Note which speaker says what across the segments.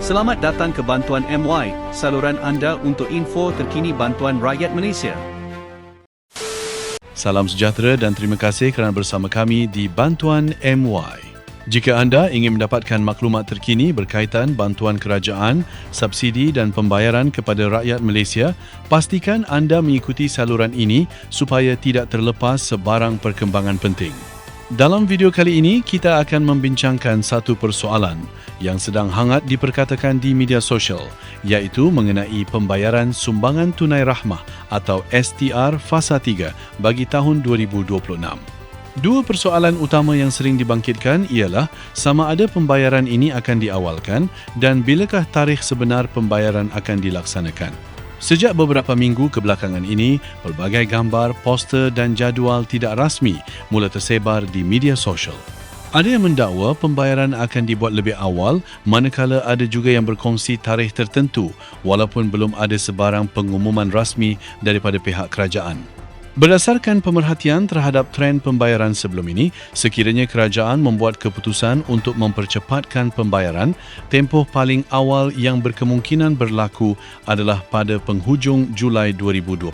Speaker 1: Selamat datang ke Bantuan MY, saluran anda untuk info terkini bantuan rakyat Malaysia.
Speaker 2: Salam sejahtera dan terima kasih kerana bersama kami di Bantuan MY. Jika anda ingin mendapatkan maklumat terkini berkaitan bantuan kerajaan, subsidi dan pembayaran kepada rakyat Malaysia, pastikan anda mengikuti saluran ini supaya tidak terlepas sebarang perkembangan penting. Dalam video kali ini, kita akan membincangkan satu persoalan yang sedang hangat diperkatakan di media sosial, iaitu mengenai pembayaran sumbangan tunai rahmah atau STR Fasa 3 bagi tahun 2026. Dua persoalan utama yang sering dibangkitkan ialah sama ada pembayaran ini akan diawalkan dan bilakah tarikh sebenar pembayaran akan dilaksanakan. Sejak beberapa minggu kebelakangan ini, pelbagai gambar, poster dan jadual tidak rasmi mula tersebar di media sosial. Ada yang mendakwa pembayaran akan dibuat lebih awal, manakala ada juga yang berkongsi tarikh tertentu walaupun belum ada sebarang pengumuman rasmi daripada pihak kerajaan. Berdasarkan pemerhatian terhadap trend pembayaran sebelum ini, sekiranya kerajaan membuat keputusan untuk mempercepatkan pembayaran, tempoh paling awal yang berkemungkinan berlaku adalah pada penghujung Julai 2026.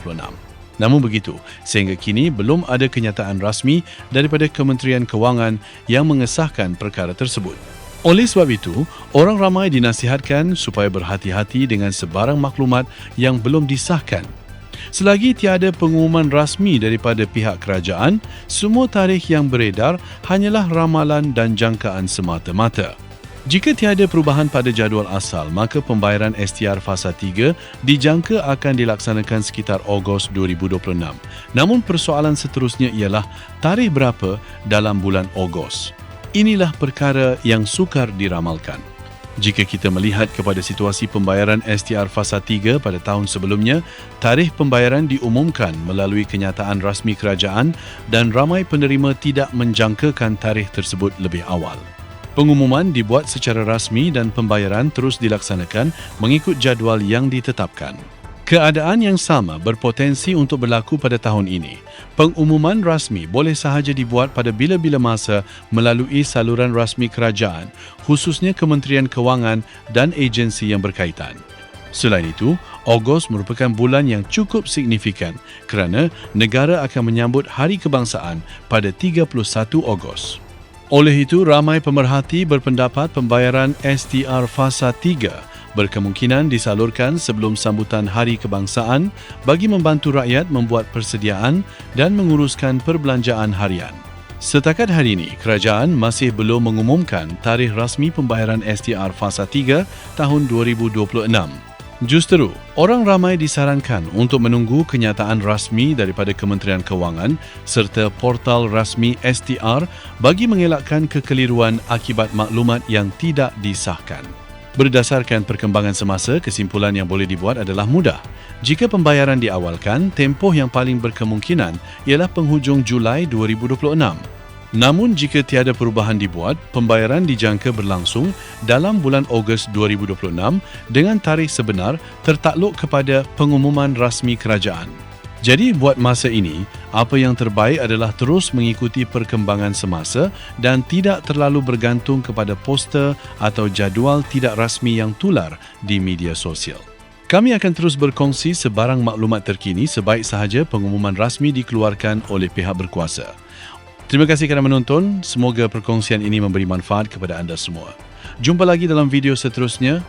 Speaker 2: Namun begitu, sehingga kini belum ada kenyataan rasmi daripada Kementerian Kewangan yang mengesahkan perkara tersebut. Oleh sebab itu, orang ramai dinasihatkan supaya berhati-hati dengan sebarang maklumat yang belum disahkan. Selagi tiada pengumuman rasmi daripada pihak kerajaan, semua tarikh yang beredar hanyalah ramalan dan jangkaan semata-mata. Jika tiada perubahan pada jadual asal, maka pembayaran STR Fasa 3 dijangka akan dilaksanakan sekitar Ogos 2026. Namun persoalan seterusnya ialah tarikh berapa dalam bulan Ogos. Inilah perkara yang sukar diramalkan. Jika kita melihat kepada situasi pembayaran STR Fasa 3 pada tahun sebelumnya, tarikh pembayaran diumumkan melalui kenyataan rasmi kerajaan dan ramai penerima tidak menjangkakan tarikh tersebut lebih awal. Pengumuman dibuat secara rasmi dan pembayaran terus dilaksanakan mengikut jadual yang ditetapkan. Keadaan yang sama berpotensi untuk berlaku pada tahun ini. Pengumuman rasmi boleh sahaja dibuat pada bila-bila masa melalui saluran rasmi kerajaan, khususnya Kementerian Kewangan dan agensi yang berkaitan. Selain itu, Ogos merupakan bulan yang cukup signifikan kerana negara akan menyambut Hari Kebangsaan pada 31 Ogos. Oleh itu, ramai pemerhati berpendapat pembayaran STR Fasa 3 berkemungkinan disalurkan sebelum sambutan Hari Kebangsaan bagi membantu rakyat membuat persediaan dan menguruskan perbelanjaan harian. Setakat hari ini, kerajaan masih belum mengumumkan tarikh rasmi pembayaran STR Fasa 3 tahun 2026. Justeru, orang ramai disarankan untuk menunggu kenyataan rasmi daripada Kementerian Kewangan serta portal rasmi STR bagi mengelakkan kekeliruan akibat maklumat yang tidak disahkan. Berdasarkan perkembangan semasa, kesimpulan yang boleh dibuat adalah mudah. Jika pembayaran diawalkan, tempoh yang paling berkemungkinan ialah penghujung Julai 2026. Namun jika tiada perubahan dibuat, pembayaran dijangka berlangsung dalam bulan Ogos 2026 dengan tarikh sebenar tertakluk kepada pengumuman rasmi kerajaan. Jadi buat masa ini, apa yang terbaik adalah terus mengikuti perkembangan semasa dan tidak terlalu bergantung kepada poster atau jadual tidak rasmi yang tular di media sosial. Kami akan terus berkongsi sebarang maklumat terkini sebaik sahaja pengumuman rasmi dikeluarkan oleh pihak berkuasa. Terima kasih kerana menonton. Semoga perkongsian ini memberi manfaat kepada anda semua. Jumpa lagi dalam video seterusnya.